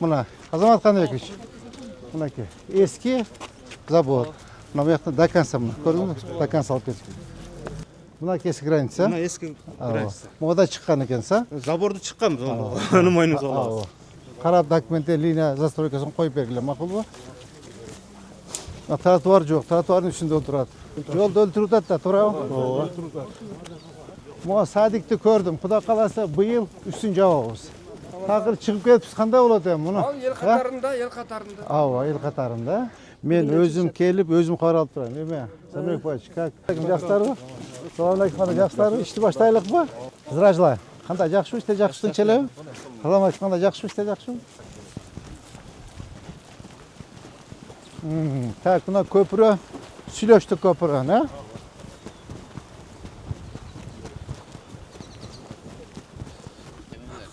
Mına Azamat Kanıbekovич. Mınaki eski завод. Мына bu жақта до конца мына. Көрдіңіз бе? До конца алып кетті. Мына eski граница. Мына eski граница. Мода шыққан екенсі. Заборды шыққанбыз оны. Оны мойнымызға аламыз. Қарап документте линия застройкасын қойып бергіле мақұл ба? Тротуар жоқ, тротуардың ішінде отырады. Жолды өлтірудат да, тұра ма? Мұға садикті көрдім. Құда қаласа бұйыл үстін жауабыз. Тақыр шығып кетіпсіз қандай болады мұны? Ал ел қатарында, ел қатарында. Ау, ел қатарында. Мен өзім келіп, өзім қаралып тұрам. Еме, Самирек Павлович, как? Жақсылар ба? Салам алейкум, қандай жақсылар ба? Ішті баштайлық ба? Зражылай. Қандай жақсы іште жақсының челеу? Салам алейкум, қандай жақсы іште жақсы? Так, мына көпірі, Сүйлөштү көпірі, не?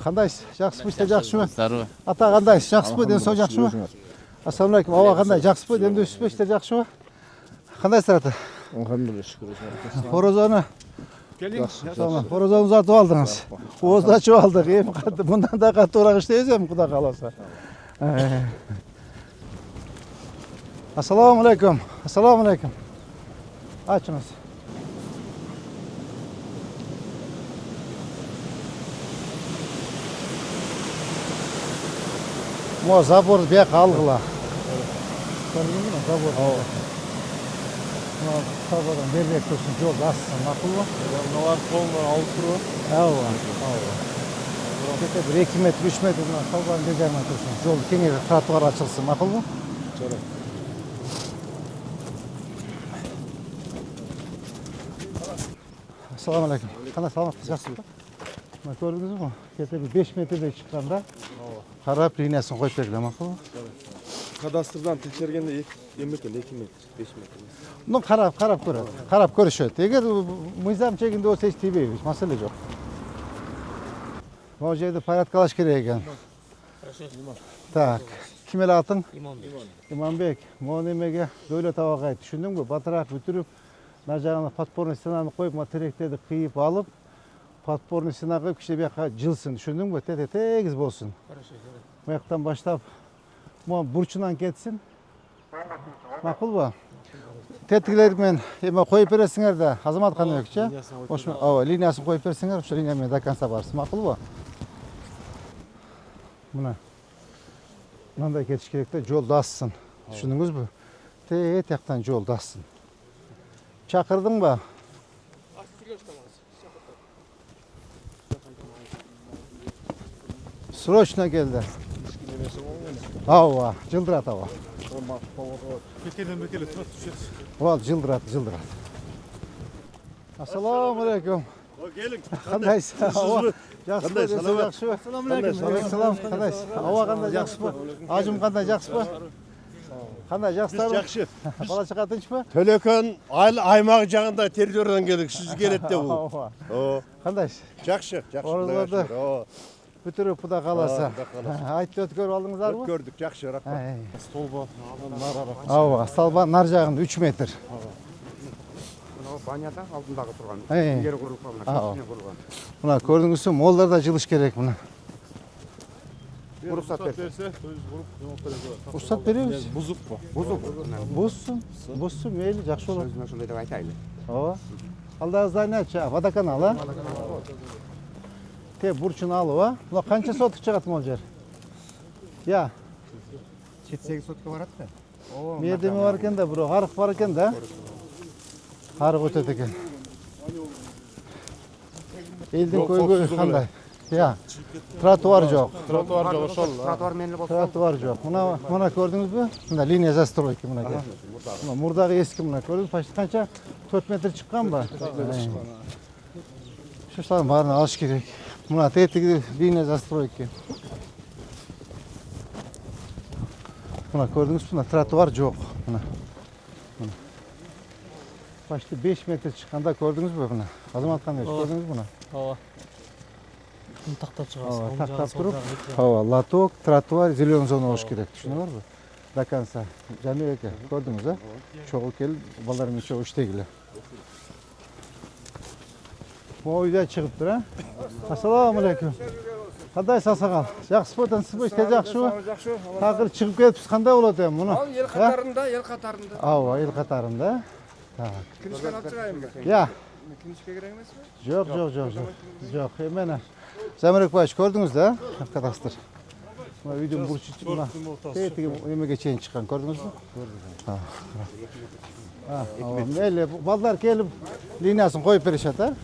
Қандайсыз? Жақсы ба, іште жақсы ма? Ата қандайсыз? Жақсы ба, ден соң жақсы ма? Ассалаумағалейкум, ауа қандай? Жақсы ба, демде өсіп ба, іште жақсы ма? Қандайсыздар ата? Хорозаны? Хорозаны ұзатып алдыңыз. Уызды ашып алдық, бұндан да қатты орақ іштейіз ем, құда қаласа. Ассалаумағалейкум, ассалаумағалейкум. Açınız. Mo zabor bek algıla. Gördünüz mü zabor? Mo zabordan bermek dursun yol bassın, maqul mu? Bunlar kolunu alып тұру. Kete bir 2 metre, 3 metre zabordan bermek dursun. Yol kengeyip trotuar açılsın, maqul mu? Жарайт. Assalamualaikum. Qanday salomatsiz, yaxshimi? Mana ko'rdingizmi? Kete bir 5 metrede chiqqanda qarab liniyasini qo'yib bergan, ma'qulmi? Kadastrdan tekshirganda 2 metr, 2 metr, 5 metr. Bunu qarab ko'radi. Qarab ko'rishadi. Agar mizam chekindi bo'lsa hech tegmaydi, hech masala yo'q. Bu yerda porядкалаш kerak ekan. Tak. Kim el atın? İmanbek. Muhammed'e böyle tavakayı düşündün mü? Batırak bütürüp Narjağına patporun sinanı koyup materekleri kıyıp alıp patporun sinanı koyup kişi bir cılsın. Düşündün mü? Tegiz bolsun. Bu yaktan başlayıp burçundan ketsin. Makul bu. Tetiklermen koyup veresinler de Azamat Kanıbekçe. Liniyasını koyup veresinler. Şu liniyamaya da kansa varsın. Makul bu. Buna. Mınday ketiş gerekte yol dassın. Düşündünüz mü? Yaktan yol dassın. Çakırdın mı? Срочно geldi. Ava, cıldırat ava. Val cıldırat. Assalamualaikum. Gelin. Qandaysiz? Yaxshi mı? Assalomualaikum. Salam. Qandaysiz? Ava qanday yaxshi mı? Ajım qanday yaxshi mı? Qanday yaxshilar? Yaxshi. Bala chaqa tinchmi? Төлөкөн аймагы жагында территориядан келдик. Сиз келет да бул. Qandaysiz? Жақсы. Orada бүтүрүп Куда қаласа. Айтты өткөрүп алдыңыздар мı? Көрдік, жақсы, рахмат. Столба столба нар жағында 3 метр. Баняда алдындағы тұрған. Жер құрылған. Мына көрдіңізсі, молдарда жылыш керек мына. Рұқсат берсе. Рұқсат береміз. Бұзып па? Бұзсын, мейлі, жақсы болады. Өзіме сондай деп айтайлы. Алдағы здание açı, водоканал, а? Те бурчын алу, а? Мына қанша сотық шығатын ол жер? Я. 7-8 сотқа барады да. Медеме бар екен да, бұры арық бар екен да? Арық өтеді екен. Елдің көйгөй қандай? Ya, trotuar жоқ. Тротуар менлі болса. Trotuar жоқ. Мына көрдіңіз бе? Мына линия застройки мына ке. Мұрдағы ескі мына көрдіңіз, почти қанша 4 метр шыққан ба? Шышларын барын алыш керек. Мына тетігі линия застройки. Мына көрдіңіз, мына trotuar жоқ. Почти 5 метр шыққанда көрдіңіз бе мына? Азамат Каныбеков көрдіңіз мына? Тақтап шығасыз. Тақтап тұрып, лоток, тротуар, зеленый зона олыш керек. Түсіне бар ба? До конца. Жәмил еке, көрдіңіз, а? Чоғы келіп, баларымен чоғы іштегілі. Бұл үйде шығып тұр, а? Ассаламу алейкум. Кандай сасагал? Жакшысызбы, тынчсызбы, иште жакшыбы? Жакшы. Такыр чыгып кетипсиз, кандай болот эми муну? Ал ел катарында, ел катарында. Ооба, эл катарында. Так. Киришкен алып чыгайынбы? Я. Киришке керек эмеспи? Жок, жок, жок, жок. Жок, эмне? Замирек Баевич, көрдүңүз да, кадастыр. Мына үйдүн бурчу мына. Тетиги эмеге чейин чыккан, көрдүңүзбү? Көрдүм. Мейли, балдар келип линиясын коюп беришет, а?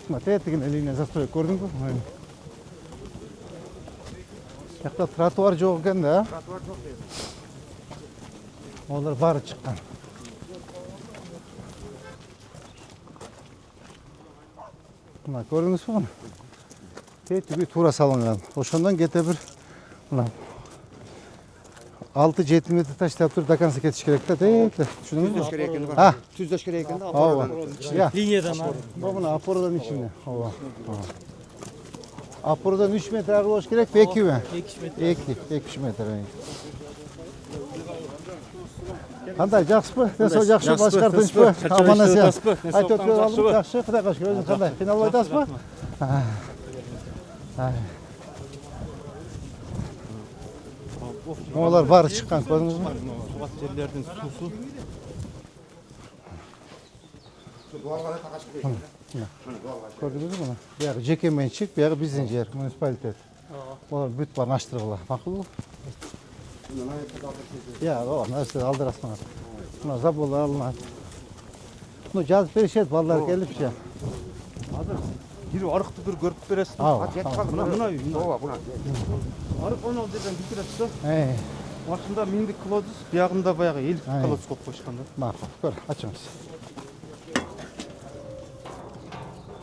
Мына тетигине линия застроить, көрдүңбү? Жакта тротуар жок экен да. Тротуар жок дейт. Олар бары чыккан. Мына көрдүңүзбү муну? Тетиги туура салынган. Ошондон кете бир мына 6-7 метр таштап туруп до конца кетиш керек да, түшүндүңүзбү? Керек экен. А, Түздөш керек экен да. ооба. Линиядан Bu buna aporodan içinde. Ova. Aporodan 3 metre ağır boş gerek mi? 2 mi? 2 metre. Qanday, yaxshimi? Nasıl yaxshi boshqardingizmi? Aman nasıl? Aytib o'tib yaxshi, Xudoga shukr. O'zingiz qanday? Final o'ydasizmi? Olar bari chiqqan, ko'rdingizmi? Suvat yerlerden susu. Ko'rdingizmi buni? Bu yog'i jeke menchik, bu yog'i bizning yer, munitsipalitet. Olar бүт барын аштыргыла. Мақұл? Я, о, нәрсе алдырасың. Мына забол алынат. Ну, жазып беришет, балдар келипчи. Бир арыкты бир көрүп бересиз. Мына үй. Ооба, мына. Арык 16 жерден битиресиз да. Башында 1000 килодус, биягында баягы 50 килодус коюп койушкан да. Мақұл, көр, ачыңыз.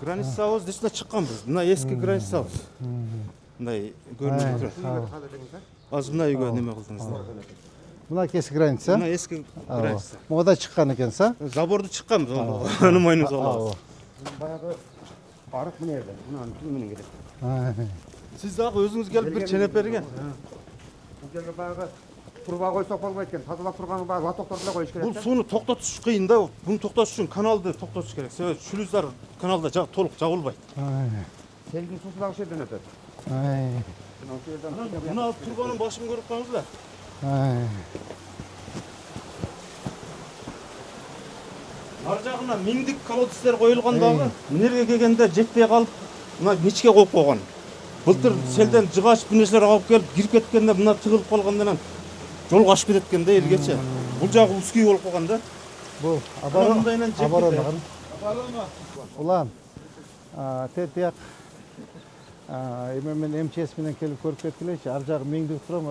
Граница сауыз деште чыккан биз. Мына эски граница сауыз. Мындай көрүнүп турат. Азыр мына үйгө неме кылдыңыз да. Мына кеси граница. Мына эски граница. Мода чыккан экенсиз, а? Заборду чыкканбыз, аны мойнубузга алабыз. Баягы арык мына жерде. Мунун түү менен келет. Сиз дагы өзүңүз келип бир ченеп берген. Бул жерге баягы турба койсок болбойт экен. Тазалап турганы баягы лотокторду эле коюш керек. Бул сууну токтотуш кыйын да. Буну токтотуш үчүн каналды токтотуш керек. Себеби шлюздар каналда толук жабылбайт. Селдин суусу дагы ошол жерден өтөт. Мына турбанын башын көрүп калыңыздар. Ар жагына 1000 колодцтер коюлган дагы. Мынерге келгенде жетпей калып, мына ничке коюп койгон. Былтыр селден жыгач бир нерселер алып келип кирип кеткенде мына тыгылып калгандан жолго ашып кетет экен да элгече. Бул жагы узкий болуп калган да. Бул Абарона. Улан, тетияк мен МЧС менен келип көрүп кеткилечи. Ар жагы миңдик турам,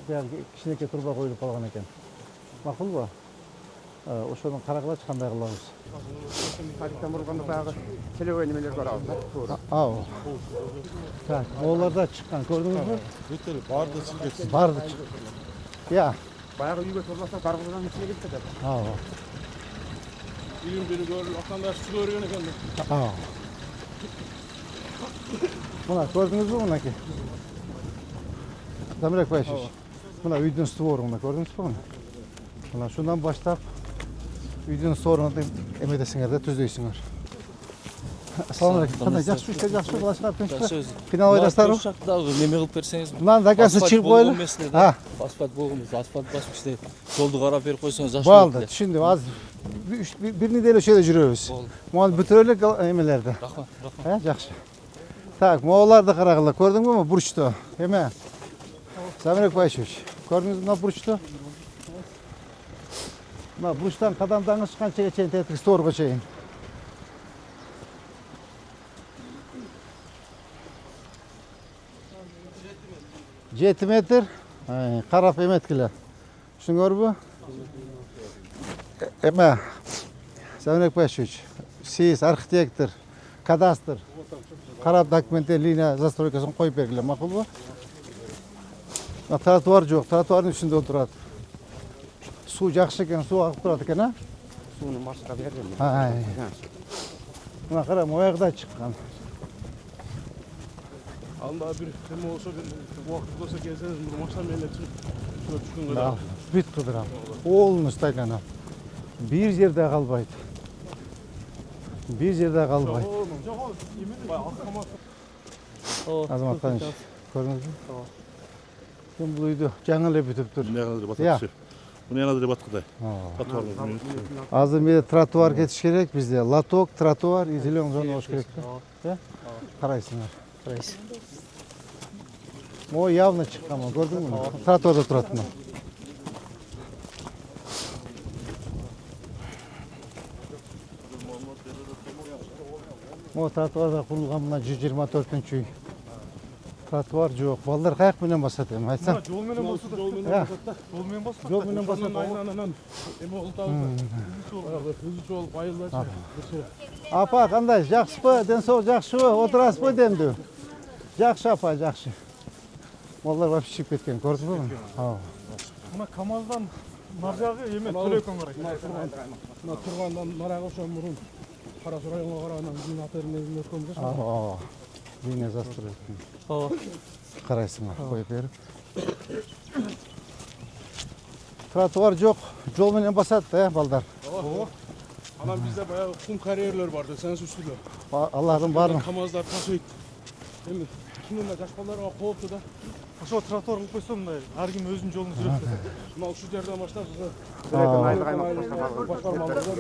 баягы кичинекей турба коюлуп калган экен. Макулбу? Ошону карагылачы кандай кылабыз? Тарихтан бурганда баягы телебой немелер көрабыз да. Туура. Ау. Так, оларда чыккан, көрдүңүзбү? Бүтүн барды чыккан. Барды. Я. Баягы үйгө турласа каргыздан ичине кирип кетет. Ау. Үйün biri görülüp, atanlar su görüyor ekan. Ау. Мына көрдүңүзбү мынакей? Замирек Баевич. Мына үйдүн сторунда көрдүңүзбү муну? Мына ушундан баштап үйдүн сторунда эмедесиңер да түздөйсүңөр. Ассаламу алейкум. Кандай жакшы иште жакшы кылашыңар тынчпы? Финал ойдасыздарбы? Дагы неме кылып берсеңиз. Мына дагасы чыгып коелу. Асфальт болгонбуз, асфальт басып иштейт. Жолду карап берип койсоңуз жакшы Болду, түшүндүм. Азыр бир неделе ошол жерде жүрөбүз. Муну бүтүрөлүк эмелерди. Рахмат. Жакшы. Так, мооларды карагыла. Көрдүңбү бурчту? Эме? Замирек Баевич, көрдүңүзбү мына бурчту? Мына бурчтан кадамдаңыз канчага чейин тетик сторго чейин? 7 метр. Карап эметкиле. Түшүңөрбү? Эме? Замирек Баевич, сиз архитектор, кадастр, карап документте линия застройкасын коюп бергиле, макулбу? Тротуар жок, тротуардын үстүндө отурат. Суу жакшы экен, суу агып турат экен, а? Сууну маршка бердим. Мына кара, моягда чыккан. Анда bir nima olsa bir vaqt bo'lsa kelsangiz, bir mashina menga chiqib tushkun qiladi. Бүт кыдырам. Полностью тайланам. Бир жерде калбайт. Бир жерде калбайт. Азамат Каныч. Көрдүңүзбү? Мен бул үйдү жаңы эле бүтүп тур. Bunu yana da batkıda. Batvarımız. Азыр менде тротуар кетиш керек, бизде лоток, тротуар, зелёный зона болуш керек да. Карайсыңар. Карайсыз. О, явно чыккан, көрдүңбү? Тротуарда турат мына. О, тротуарда курулган мына 124-үй. Тротуар жок. Балдар каяк менен басат эми, айтсаң? Жол менен болсо да. Жол менен басат да. Жол менен басат. Жол менен басат. Айнанан эме ултабыз. Өзүчө болуп айылдачы. Апа, кандай? Жакшысызбы? Ден соолук жакшыбы? Отурасызбы демди? Жакшы апа, жакшы. Балдар вообще чыгып кеткен, көрдүңбү? Мына КамАЗдан нар жагы эме төлөкөн карайт. Мына тургандан нарага ошо мурун Кара Суу районуна карагандан кийин атеринен өткөнбүз. Линия застроек. Карайсыңар, коюп берип. Тротуар жок, жол менен басат да, балдар. Анан бизде баягы кум карьерлер бар да, сенс үстүдө. Алардын баарын КамАЗдар ташыйт. Эми кимден жаш балдарга коопту да. Ошо тротуар кылып койсо мындай ар ким өзүнүн жолун жүрөт. Мына ушул жерден баштап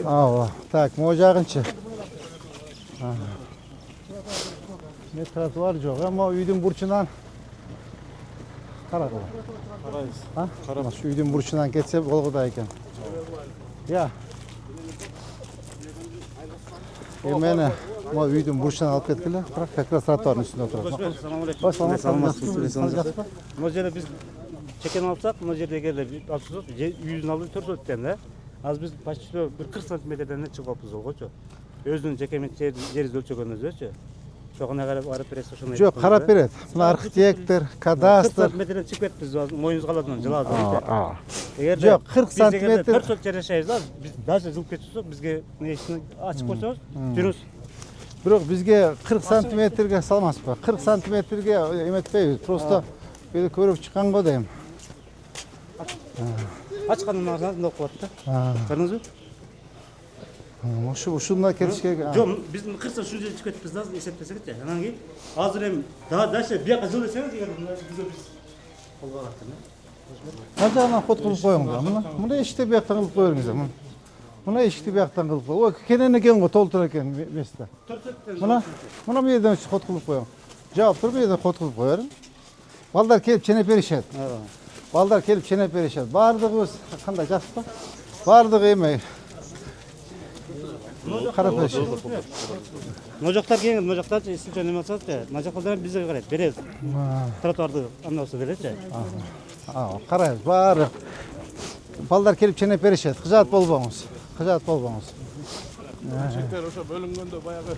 ооба. Так, могу жагынчы. Не тротуар жок, эми үйдүн бурчунан карагыла. Карайбыз. Карап, ушу үйдүн бурчунан кетсе болгодай экен. Я. Мени могу үйдүн бурчунан алып кеткиле, бирок как раз тротуардын үстүндө турат. Саламатсызбы? Мына жерде биз чекен алсак, мына жерде эле алсак, үйдүн алды 4 өттөн да. Азыр биз почти бир 40 сантиметрден чыгып калыппыз голчу. Өзүнүн жеке жерибизди өлчөгөнүбүзчү. Ошону карап бересиз ошону. Жок, карап берет. Мына архитектор, кадастр 40 сантиметрден чыгып кетпиз, моюнубузга алат жылабыз. Эгерде Жок, 40 сантиметр 4 сот жер жашайбыз да, биз дальше жылып кетсек, бизге эшикти ачып койсоңуз, жүрүңүз. Бирок бизге 40 сантиметрге салмаспы. 40 сантиметрге эметпейбиз. Просто бир көрүп чыккан го дейм. Ачкандын арасында окуп атты. Көрдүңүзбү? Ушунда кетиш керек. Жок, биз 40 сот ушул жерге чыгып кетипиз да, эсептесекчи. Анан кийин азыр эми дальше бияка жыл десеңиз, эгер биз колго алаттыр. Кажагынан ход кылып коюңдар. Мына эшикти бияктан кылып коюңуздар. Мына эшикти бияктан кылып кой. Ой, кенен экен го, толтур экен месте. Мына бу жерден ход кылып коюң. Жаап туруп, бу жерден ход кылып коерин. Балдар келип ченеп беришет. Балдар келип ченеп беришет. Бардыгыбыз кандай жакшыбы? Бардыгы эме. Карап беришет. Мына жактар кеңир, мына жактар силче неме алсаңызчы, мына жактар бизге карайт, беребиз. Тротуарды андасы беречи. Карайбыз, баары. Балдар келип ченеп беришет. Кыжаат болбоңуз. Кыжаат болбоңуз. Чектер ошо бөлүнгөндө баягы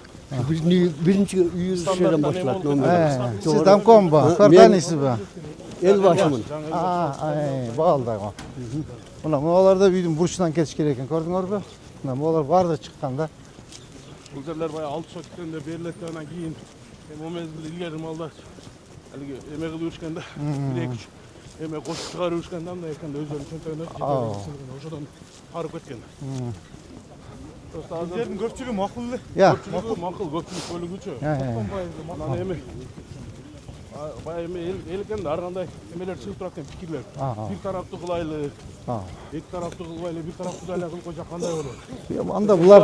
Birinci yüzüşlerden başlar. Siz damkombo, көртанисизби? El başımın. Балдар го. Мына аларда үйдүн бурчунан кетиш керек экен, көрдүңөрбү? Мына булар барды чыккан да. бул жерлер баягы 6 соттон берилет, анан кийин эми мезгил илгери малдар алиги эме кылып жүрүшкөндө 1-2 эме кошуп чыгарып жүрүшкөндө андай экен да, өздөрүнүн чөнтөгүнө ошодон карып кеткен. Просто азырдын көпчүлүгү макул эле. Көпчүлүгү макул, көпчүлүк бөлүгүчү. Анан эми баягы эме эл экен да, ар кандай эмелер чыгып турат экен, пикирлер. Бир тараптуу кылайлы, эки тараптуу кылбайлы, бир тараптуу эле кылып койсок кандай болот? Анда булар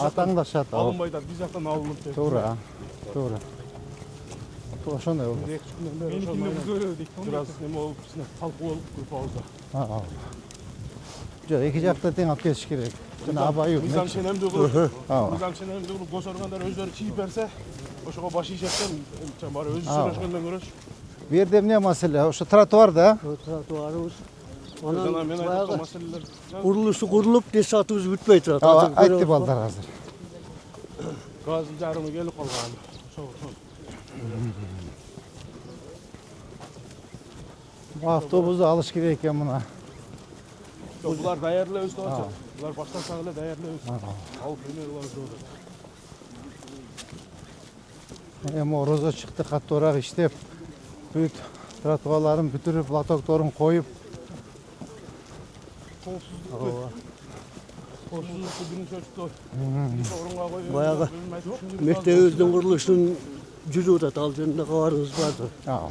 атаңдашат. Алынбайт, биз жактан алынып деп. Туура. Ошондой болду. Бираз неме болуп, талкуу болуп группабызда. Жок, эки жакта тең алып кетиш керек. Жана абайы. Мыйзам ченемдүү кылып, госоргандар өздөрү чийип берсе, ошого баш ийишеттен баары өзү сүйлөшкөндөн көрөчү. Бу жерде эмне маселе? Ошо тротуар да. Тротуarımız. Жана мен айткан маселелер. Kuruluşu kurulup tesisatımız bitmey turат. Айтты балдар азыр. Газдын жарымы келип калган. Автобусду алыш керек экен мына. Булар даярдылабыз деп атышат. Булар баштасак эле даярдылабыз. Алып эмелер болот. Эми розо чыкты, каттуураак иштеп, бүт тротуарларын бүтүрүп, лотокторун коюп. Коопсуздукту биринчи очту. Bayağı mektebimizin kuruluşunun жүріп жатат. Ал жерінде хабарыңыз барды. Aa.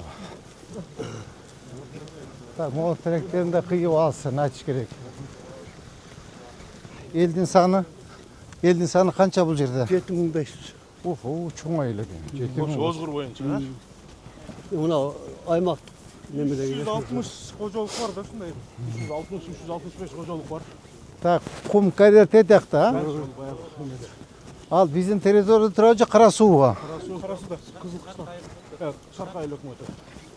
Так, мол тректерін de қиып алсын, айтыш керек. Елдің саны қанша бұл жерде? 7500. Чоң айлы екен. 7000. Озғыр бойынша. Мына аймақ немедегі. 360 қожалық бар да шындай. 360-365 қожалық бар. Так, құм карьер тетяқта. Ал біздің территорияда тұрады қара суға. Қарасуда қызыл қыстақ. Шарқайлы өкіметі.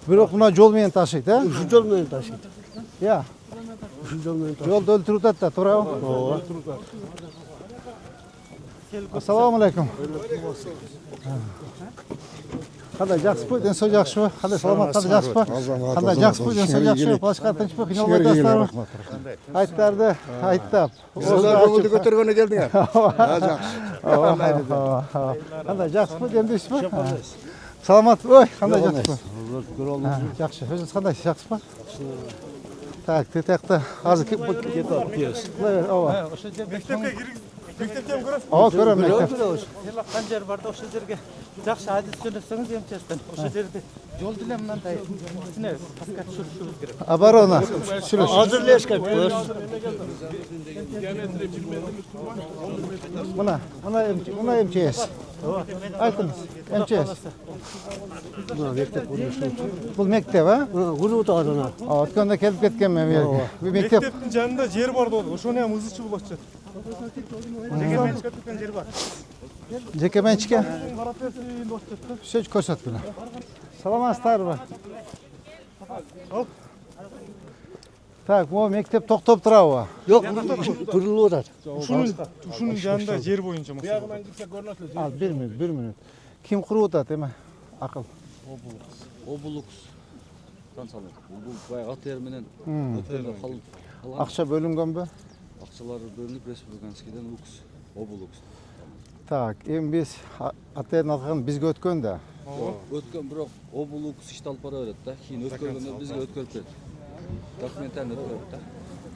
Бирок мына жол менен ташыйт, а? Şu жолмен ташиды. Я. Şu жолмен ташиды. Жолду өлтүрүп атат да, туурабы? Ооба. Ассаламу алейкум. Кандай жакшысызбы? Ден соо жакшыбы? Кандай саламат, кандай жакшысызбы? Кандай жакшысызбы? Ден соо жакшыбы? Башка тынчпы? Кыйналбай атасыздарбы? Айттарды айттап. көңілді көтергені келдің. Кандай жакшысызбы? Демдейсизби? Саламат, ой, кандай жакшысызбы? Жакшы. Өзүңүз кандайсыз? Жакшысызбы? Так, тетекте азыр кеп кетип. Ооба. Мектептен көресіз? Ооба, көрөм мектеп. Қан жер бар да ошол жерге жакшы адис жөнөтсөңүз эмчестен ошол жерде жол деле мындай үстүнө паска түшүрүшүбүз керек. Оборона. Hazır leşkep göz. Mına MЧС. Айтыңыз, МЧС. Buna mektep kuruluşu. Бул мектеп, а? Kurup da adına. Өткөндө келип кеткен мен берге. Бул мектеп. Мектептің жанында жер бар да ошону эми ызычы болот жатат. Жеке менчикке. Карапеси болот жатат. Сөз көрсөткүлө. Саламатсыздарбы? Так, могу мектеп токтоп турабы? Yok kurulup da. Ушунун жанында жер боюнча максат. Ал, 1 минут. Ким куруп атат эме? Акыл. Obulux Tansalı. Bu bayağı at yer menен ötөрдө калып калган. Акча бөлүнгөнбү? Акчалары бөлүнүп республиканскийден Lux, Obulux. Так, эми биз атерин алган бизге өткөн да. Өткөн бирок Obulux ишти алып бара берет да. Кийин өткөргөндө бизге өткөрүп берет. Документально өткөрөт да.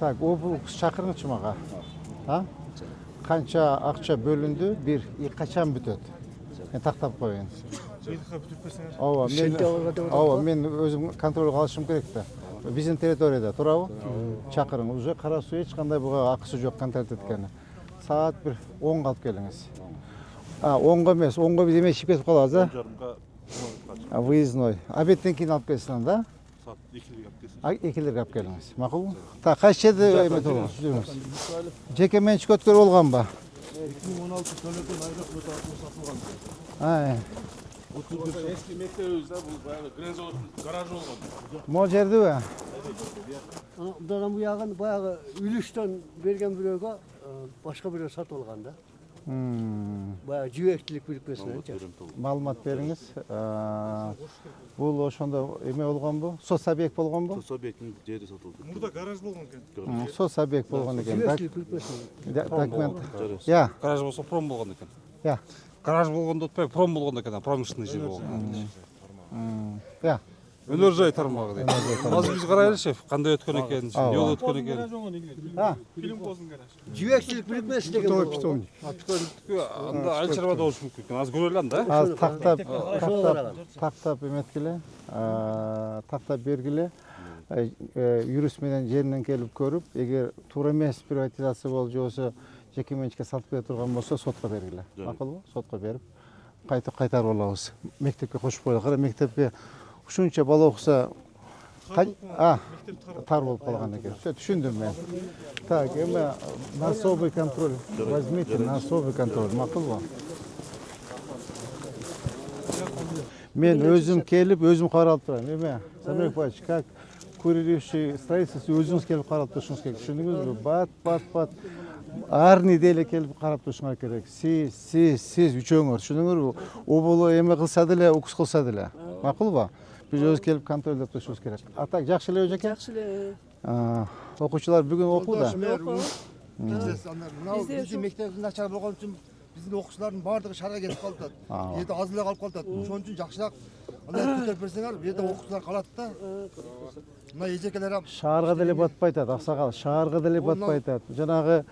Так, обул чакырыңычы мага. А? Канча акча бөлүндү? Бир, качан бүтөт? Мен тактап коеюн. Ооба, мен өзүм контролго алышым керек да. Биздин территорияда турабы? Чакырың. Уже кара суу эч кандай буга акысы жок контроль эткени. Саат бир 10 алып келиңиз. 10го эмес, 10го биз эме чип кетип калабыз, а? Выездной. Обедтен кийин алып келсиң да? Saat 2'de yaptıysa. 2-лерге алып келиңиз. Макулбу? Так, кайсы жерде эме турабыз? Жүрүңүз. Жеке менчик өткөрүп алганбы? 2016 төлөдөн айлык өтө атып сатылган. Eski mektebibizde bu bayağı Grenzov'un garajı olmadı. Могу жердиби? Budan bu yağın bayağı ülüşten bergen biröge başka biröge sat olgan da. Bayağı cüvekçilik birikmesine. Маалымат бериңиz. Бул ошондо эме болгонбу? Сос объект болгонбу? Sosyabek'in yeri satıldı. Burada garaj болгон экен. Сос объект болгон экен. Cüvekçilik birikmesine. Документ. Я. Гараж болсо пром болгон экен. Я. Гараж болгондо өтпөй пром болгон экен, промышленный жер болгон. Я. Өнөр жай тармагы дейт. Азыр биз карайлычы, кандай өткөн экен, жол өткөн экен. Film kozun garaj. Cüvekçilik birikmesi degen bu. Анда айыл чарбада болушу мүмкүн экен. Азыр көрөлү анда. Аз тактап эметкиле. Тактап бергиле. Юрист менен жеринен келип көрүп, эгер туура эмес приватизация болуп же болсо жеке менчикке сатып бере турган болсо сотко бергиле. Макулбу? Сотко берип кайтарып алабыз. Мектепке кошуп коелу. Мектепке ушунча бала окуса тар болуп калган экен. Всё түшүндүм мен. Так, эми на особый контроль. Возьмите на особый контроль. Макулбу? Мен өзүм келип, өзүм каралып турам. Эме, Самирбек Павлович, как курирующий строительство өзүңүз келип каралып турушуңуз керек. Түшүндүңүзбү? Бат. Ар неделе келип карап турушуңар керек. Сиз үчөөңөр, түшүндүңөрбү? Оболо эме кылса деле, укус кылса деле. Макулбу? Биз өзү келип контролдоп турушубуз керек. А так жакшы эле эжеке? Жакшы эле. Окуучулар бүгүн окууда. Мынау биздин мектептин начар болгон үчүн биздин окуучулардын баардыгы шаарга кетип калып атат. Ооба. Бу жерде аз эле калып калып атат. Ошон үчүн жакшыраак мындай көтөрүп берсеңер, бу жерде окуучулар калат да. Мына эжекелер ham Шаарга деле батпай атат, аксакал. Шаарга деле батпай атат. Жанагы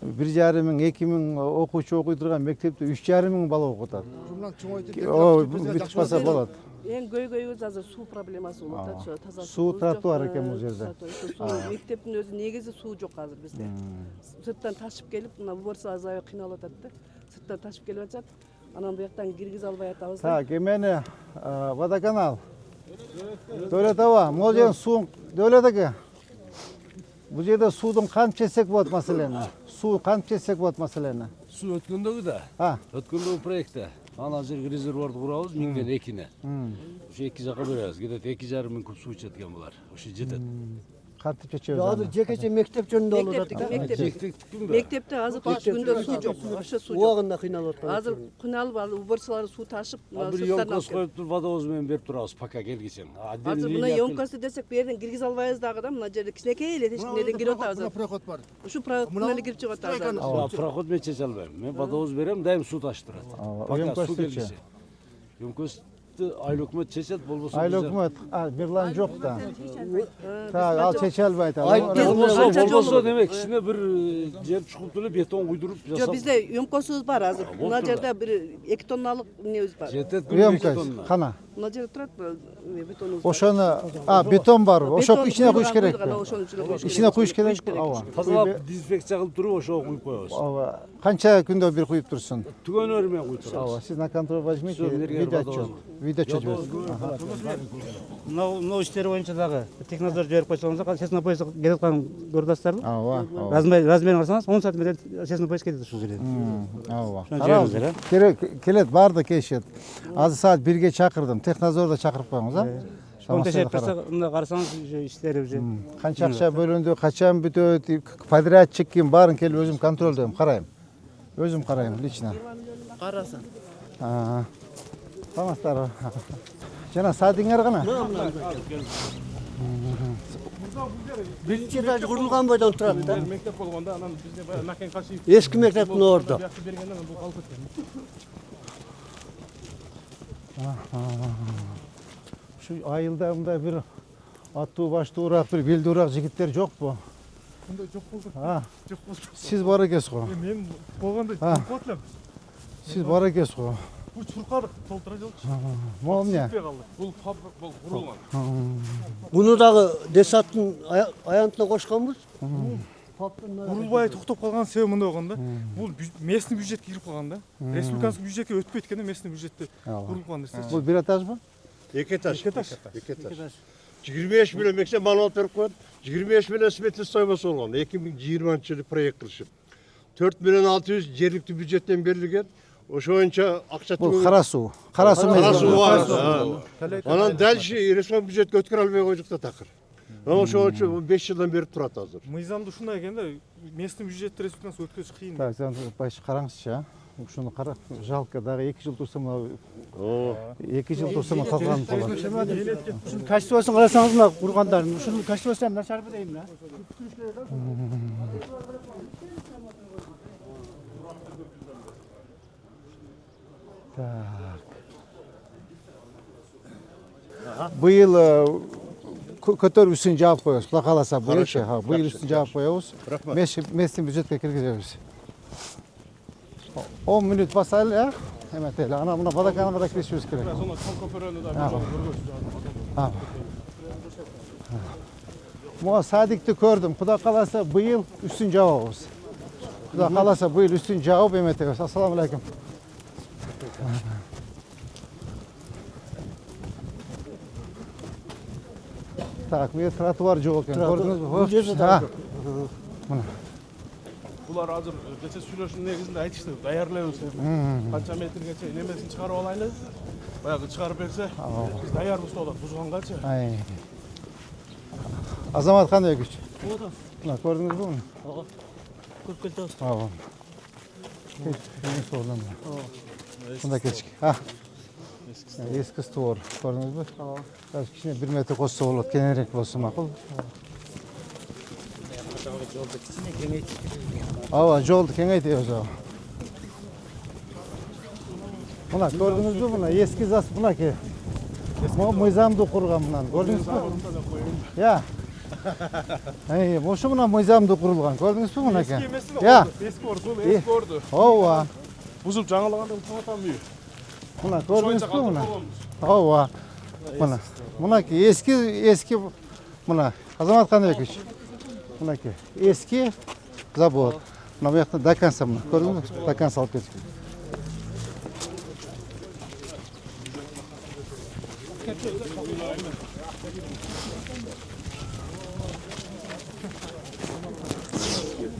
1,5 мың, 2 мың окуучу окуй турган мектепте 3,5 мың бала окуп атат. ушундан чоңойтуп О, бүтүп калса болот. Эң көйгөйүбүз азыр суу проблемасы болуп атат. Таза Суу тротуар экен бул жерде. Мектептин өзү негизи суу жок азыр бизде. Сырттан ташып келип, мына уборса азайып кыйналып атат да. Сырттан ташып келип атат. Анан буяктан киргизе албай атабыз. Так, эмени водоканал. Дөлөт аба, могул жердин суун Дөлөт аке. Бул жерде суудун кантип чечсек болот маселени? Суу кантип чечсек болот маселени? Суу өткөндөгү да. Өткөндөгү проектте. Ана жерге резервуарды курабыз 1000ден 2-не. Ошо 2 жака беребиз. Кетет 2,5 мың куб суу ичет экен булар. Ошо жетет. Кантип чечебиз? Азыр жекече мектеп жөнүндө болуп атат. Мектепте азыр күндө суу жок. Ошо суу жок. Убагында кыйналып атат. Азыр кыйналып алып уборчалар суу ташып, Бир ёмкасы коюп туруп водовоз менен берип турабыз пока келгиче. Азыр мына ёмкасы десек бу жерден киргизе албайбыз дагы да. Мына жерде кичинекей эле тешиктерден кирип атабыз. проход бар. Ушу проходтон эле кирип чыгып атабыз. Проход мен чече албайм. Мен водовоз берем, дайым суу ташып турат. Пока суу келгиче. Ёмкасы айыл өкмөт чечет, болбосо. Айыл өкмөт, Мирлан жок да. Так, ал чече албайт. Болбосо демек кичине бир жер чукуп эле бетон куйдуруп Жок, жасап. бизде ёмкосубуз бар азыр. Мына жерде бир 2 тонналык эмебиз бар. Жетет Ёмкость, кана? Мына жерде турат бетонубуз. Ошону, бетон бар. Ошо ичине куюш керек. Ошонун Ичине куюш керек. Ооба. Тазалап дезинфекция кылып туруп ошого куюп коебуз. Ооба. Канча күндө бир куюп турсун? Түгөнөрү менен куюп турабыз. Ооба, сиз на контроль возьмите, видео отчет. Мынау иштер боюнча дагы технадзор жиберип койсоңуздар, честный поезд кетип аткан көрдүңүздөрбү? Ооба. Размерин карасаңыз 10 сантиметр честный поезд кетет ушул жерден. Ооба. Келет, барды келишет. Азыр саат 1-ге чакырдым. Технадзорду чакырып коюңуз, Onu teşekkür etsek, bunda karsanız işleri bize. Kança akça bölündü, kaçan bütöt, подрядчик kim barın kelip özüm kontroldeyim, karayım. Özüm karayım, liçna. Karasın. Tamamlar. Jana saatиңер кана? Birinci etaj kurulgan boydan turadi da. Mektep болгондо анан бизде баягы Накен Кашиев. Eski mekteptin orada. Бергенден бул калып кеткен. Şu ayılda mınдай bir аттуу баштуу ураак, bir белди ураак жигиттер жокпу? Мындай жок болду. Жок болду. Сиз бар экенсиз го. Мен болгондо болот элем. Сиз бар экенсиз го. Бул чуркадык толтура жолчу. Могу эмне? Бул фабрик бол курулган. Bunu da Desat'ın ayantına koşkanбыз. Курулбай токтоп калган себеби мындай болгон да. Бул местный бюджетке кирип калган да. Республиканский бюджетке өтпөйт экен, местный бюджетте курулган нерсе. Бул бир этаж мı? 2 этаж. 2 этаж. 25 миллион мексе маnual берип коет. 25 миллион сметный стоимосы болгон. 2020-жылы проект кылышып. 4 миллион 600 жергиликтүү бюджеттен берилген. Ошо боюнча акча Бул кара суу. Кара суу бар. Анан дальше республика бюджетке өткөрө албай койдук да такыр. Ошо үчүн 5 жылдан бери турат азыр. Мыйзамды ушундай экен да, местный бюджетти республикасы өткөзүш кыйын. Так, сен байшы караңызчы. Ушуну кара, жалко дагы 2 жыл турса мына 2 жыл турса мына калган болот. Ушунун качествосун карасаңыз мына кургандардын ушунун качествосу начар дейм да. Так. Быйыл көтөрүп үстүн жаап коебуз. Кудай кааласа быйылчы, быйыл үстүн жаап коебуз. Местный бюджетке киргизебиз. 10 минут басайлы, эметели. Ана мына водоканалга да киришибиз керек. Сонун көпөрөнү да көргөзүп. Мына садикти көрдүм. Кудай кааласа быйыл үстүн жаабыз. Кудай кааласа быйыл үстүн жаап эметебиз. Ассаламу алейкум. Так, мен тротуар жок экен. Көрдүңүзбү? Мына. Булар азыр кече сүйлөшүүнүн негизинде айтышты, даярлайбыз деп. Канча метргече немесин чыгарып алайлы. Баягы чыгарып берсе, биз даярбыз болот, бузгангачы. Азамат кандай күч? Мына көрдүңүзбү муну? Ооба. Көрүп келдиңиз. Ооба. Мында кечки. Эски створ. Көрдүңүзбү? Ооба. Кичине 1 метр косса болот, кененирээк болсо макул. Ооба, жолду кеңейтебиз. Мына көрдүңүзбү? Мына эски зас мынакей. Мыйзамды курган мынаны. Көрдүңүзбү? Я. Ошо мына мыйзамды курулган. Көрдүңүзбү мынакей? Эски эмес эле. Я. Эски орду, эски орду. Ооба. Бузуп жаңылаганда утуп атам үй. Мына көрдүңүзбү мына? Ооба. Мына. Мынакей эски мына Азамат Каныбекович. Мынакей эски завод. Мына бу жакта до конца мына. Көрдүңүзбү? До конца алып кетип.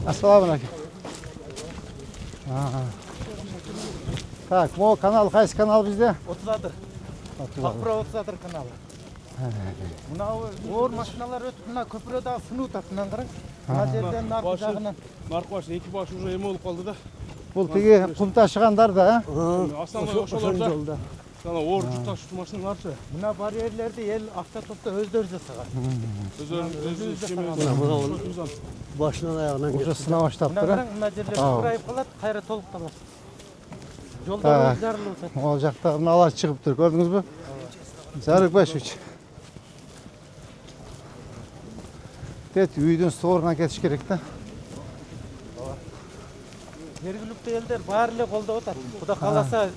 Ассаламу алейкум. Так, могу канал, кайсы канал бизде? 30-адыр. Акбра 30-адыр каналы. Мына оор машиналар өтүп мына көпүрө дагы сынып атат мындан караң. Мына жерден наркы жагынан. Наркыбаш эки баш уже эме болуп калды да. Бул тиги кум ташыгандар да, Основной ошолор да. Жана оор жүк ташуучу машиналарчы. Мына барьерлерди эл автотопто өздөрү жасаган. Өздөрү Başından ayağından уже сына баштаптыр. Мына жерлер курайып калат, кайра толукталат. Жолдор жарылып атат. Ол жакта мыналар чыгып тур, көрдүңүзбү? Зарыкбашевич. Тет үйдүн сторuna кетиш керек да. Жергиликтүү элдер баары эле колдоп атат. Кудай кааласа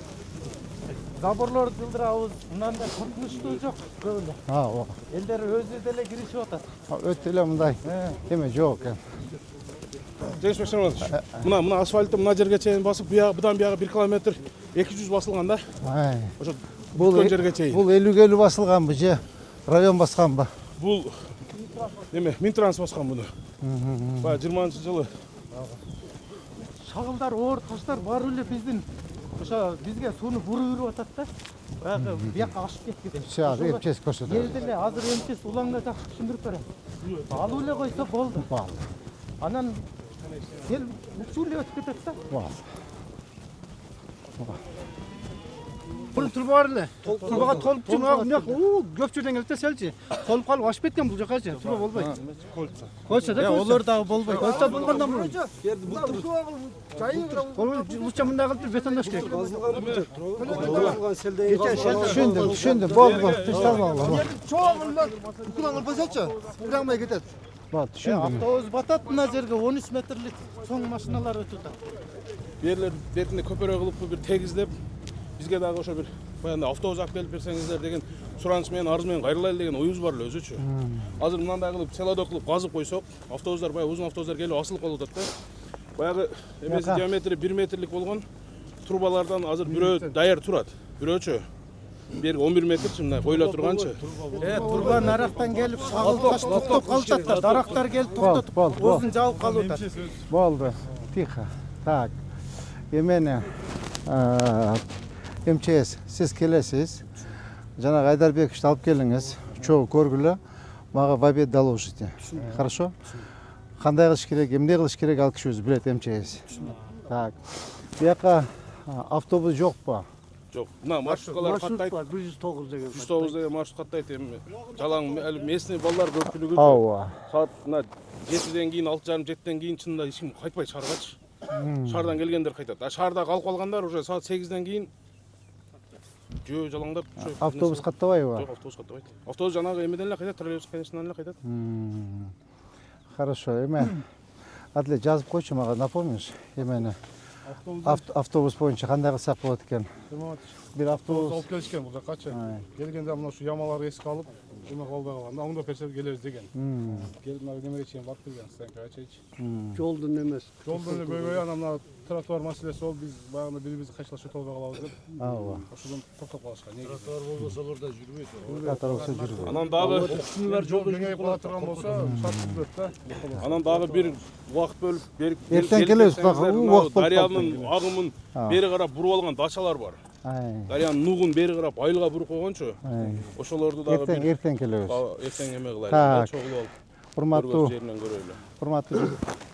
заборлорду жылдырабыз. Мындан да коркунучтуу жок көп эле. Ооба. Элдер өзү деле киришип атат. Өтө эле мындай эме жок экен. Жеңиш Машанович, мына асфальтты мына жерге чейин басып, будан бияга 1 километр 200 басылган да. Ошо бул жерге чейин. Бул 50 басылганбы же район басканбы? Бул эме Минтранс баскан муну. Баягы 20-жылы. Шагылдар, оор таштар баары эле биздин ошо бизге сууну буруп уруп атат да. Баягы бияка ашып кеткен. Чак эмчес көрсөтөт. Элде эле азыр эмчес улаңга жакшы түшүндүрүп берем. Алып эле койсо болду. Анан эл учуу эле өтүп кетет да. Бул турба бар эле. Турбага толуп жумак көп жерден келет да селчи. Толуп калып ашып кеткен бул жакачы. Турба болбойт. Койчо да. Олор дагы болбойт. Койчо болгондон мурун. Лучше мындай кылып бетондош керек. Түшүндүм. Болду. Түшүндүм. Çoğunlar kukulanlar basatça. Bırakmaya gider. Болду, түшүндүм. Автобус батат мына жерге 13 метрлик чоң машиналар өтүп атат. Берлер бетинде көпөрө кылып бир тегизлеп, бизге дагы ошо бир баягы автобус алып келип берсеңиздер деген сураныч менен арыз менен кайрылайлы деген оюбуз бар эле өзүчү. Азыр мындай кылып селодок кылып казып койсок, автобустар баягы узун автобустар келип асылып калып атат да. Баягы эмеси диаметри 1 метрлик болгон трубалардан азыр бирөө даяр турат. Бирөөчү бери 11 метрчи мындай коюла турганчы. Турба нарактан келип шагылып токтоп калышат да. Дарактар келип токтотуп, озун жабып калып атат. Болду. Тихо. Так. Эмени МЧС сиз келесиз. Жанагы Айдарбековичти алып келиңиз. Чогуу көргүлө. Мага в обед доложите. Хорошо? Кандай кылыш керек, эмне кылыш керек ал киши өзү билет МЧС. Так. Бияка автобус жокпу? Жок. Мына маршруткалар каттайт. 109 деген. 109 деген маршрут каттайт эми. Жалаң местный балдар көпчүлүгү. Ооба. Саат мына 7ден кийин 6:30 7ден кийин чынында эч ким кайтпайт шааргачы. Шаардан келгендер кайтат. А шаарда калып калгандар уже саат 8ден кийин жөө жалаңдап Автобус каттабайбы? Жок, автобус каттабайт. Автобус жанагы эмеден эле кайтат, троллейбус конечнан эле кайтат. Хорошо, эме Адле жазып койчу мага, напомнишь эмени? Автобус боюнча кандай кылсак болот экен? Бир автобус алып келишкен бул жакачы. Келгенде мына ушу ямаларды эске алып, эме калбай калганда оңдоп берсе келебиз деген. Келип мына немеге чейин барып келген, станкачычы. Жолдун эмес. Жолдун эле көйгөйү анан мына тротуар маселеси болуп биз баягы бирибизди кайчылашып болбой калабыз деп. Ооба. Ошодон токтоп калышкан. Тротуар болбосо аларда жүрбөйт. Тротуар болсо жүрбөйт. Анан дагы кишилер жолдо кеңейип кала турган болсо, сатылып да. Анан дагы бир убакыт бөлүп берип эртең келебиз, убакыт болуп Дарыянын агымын бери карап буруп алган дачалар бар. Дарыянын нугун бери карап айылга буруп койгончу. Ошолорду дагы бир эртең келебиз. Эртең эме кылайлы.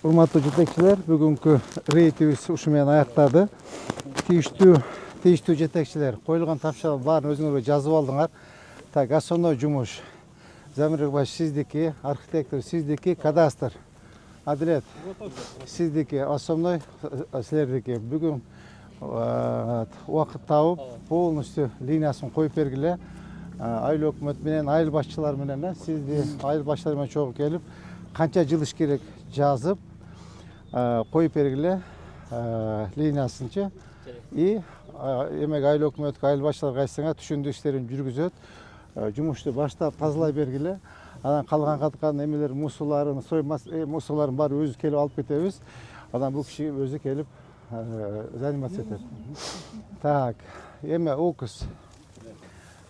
Урматтуу жетекчилер, бүгүнкү рейдибиз ушу менен аяктады. Тийиштүү жетекчилер коюлган тапшырмалардын баарын өзүңөр жазып алдыңар. Так, основной жумуш Замирбаш сиздики, архитектор сиздики, кадастр Адилет сиздики, основной силердики. Бүгүн Уақыт тауып полностью линиясын қойып бергіле. Айыл өкмөт менен, айыл башчылар менен, сизди айыл башчылар менен чогуу келип, канча жыл иш керек жазып, қойып бергіле линиясынчы. И эмек айыл өкмөткө, айыл башчылар кайсыңа түшүндүү иштерин жүргүзөт. Жумушту баштап тазалай бергиле. Анан калган каткан эмелер мусуларын, мусуларын баары өзү келип алып кетебиз. Анан бул киши өзү келип заниматься этет. Так, эме окуз.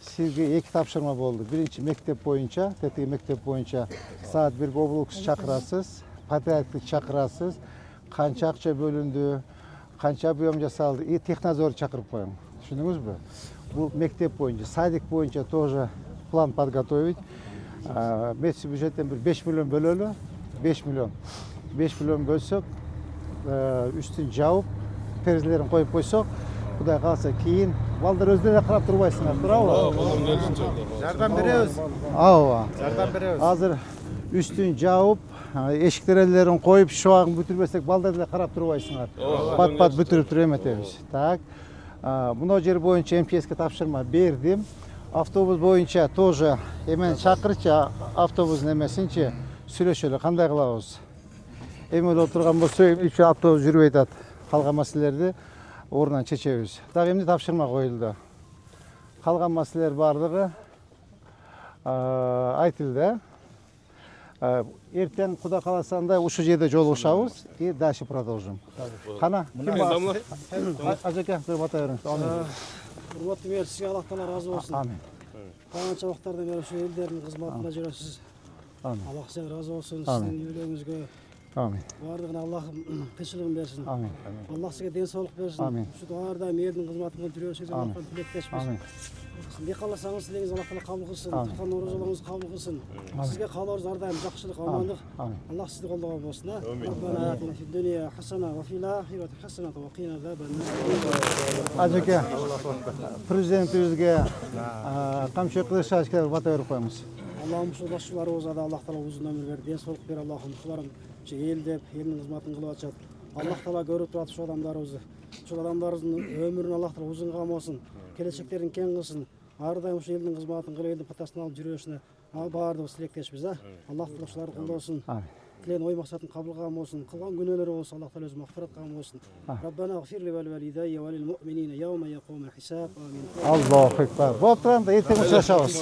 Сизге эки тапшырма болду. Биринчи мектеп боюнча, тетиги мектеп боюнча саат 1 облукс чакырасыз, патриотты чакырасыз, канча акча бөлүндү, канча объем жасалды, и технадзор чакырып коюң. Түшүндүңүзбү? Бул мектеп боюнча, садик боюнча тоже план подготовить. Месяц бюджеттен бир 5 миллион бөлөлү, 5 миллион. 5 миллион бөлсөк, үстүн жауып, перделерин коюп койсок, Кудай кааласа кийин балдар өздөрү карап турбайсыңар, туурабы? Жардам беребиз. Ооба. Жардам беребиз. Азыр үстүн жауып, эшик терезелерин коюп, шубагын бүтүрбөсөк балдар деле карап турбайсыңар. Пат-пат бүтүрүп туруп эметебиз. Так. Мына жер боюнча МЧСке тапшырма бердим. Автобус боюнча тоже эмен чакырчы, автобустун эмесинчи сүйлөшөлү, кандай кылабыз? Эме отурган болсо, үчөө автобус жүрбөй атат. Калган маселелерди орунан чечебиз. Дагы эмне тапшырма коюлду? Калган маселелер баардыгы айтылды. Эртең Кудай кааласанда ушу жерде жолугушабыз и дальше продолжим. Кана, ким бар? Ажеке, бир бата бериңиз. Урматтуу мэр, сизге Аллах таала ыраазы болсун. Амин. Канча убактардан бери ушу элдердин кызматында жүрөсүз. Амин. Аллах сизге ыраазы болсун. Сиздин үйлөрүңүзгө Амин. баардыгына Аллах тынччылыгын берсин. Амин. Аллах сизге ден соолук берсин. Амин. Ушу ар дайым элдин кызматында жүрөсүз. Аллахтан тилектешпиз. Амин. Не кааласаңыз тилегиңиз Аллах таала кабыл кылсын. Туткан оорузуулугуңуз кабыл кылсын. Сизге каалоорубуз ар дайым жакшылык, амандык. Аллах сизди колдогон болсун. Раббана атина фид дунья хасана ва фил ахирати хасана ва кина азабан нар. Ажеке, президентибизге камчы кылыш ажеке бата берип коюңуз. Аллахым ушул башчыларыбызга да Аллах таала узун өмүр бер, ден соолук бер. Аллахым ушуларым эл деп, элдин кызматын кылып атышат. Аллах таала көрүп турат ушул адамдарыбызды. Ушул адамдарыбыздын өмүрүн Аллах таала узун камасын, келечектерин кең кылсын. Ар дайым ушул элдин кызматын кылып, элдин патасын алып жүрүшүнө баардыгыбыз тилектешпиз, Аллах таала ушуларды колдосун. Тілеген ой мақсатын қабыл қылған болсын, қылған күнәлері болса Аллах тағала өзі мағфират қылған болсын. Раббана ғфир ли вәл валидайя вәл муъминина яума яқумул хисаб. Амин. Аллаху акбар. Болып тұрғанда ертең ұшырашамыз.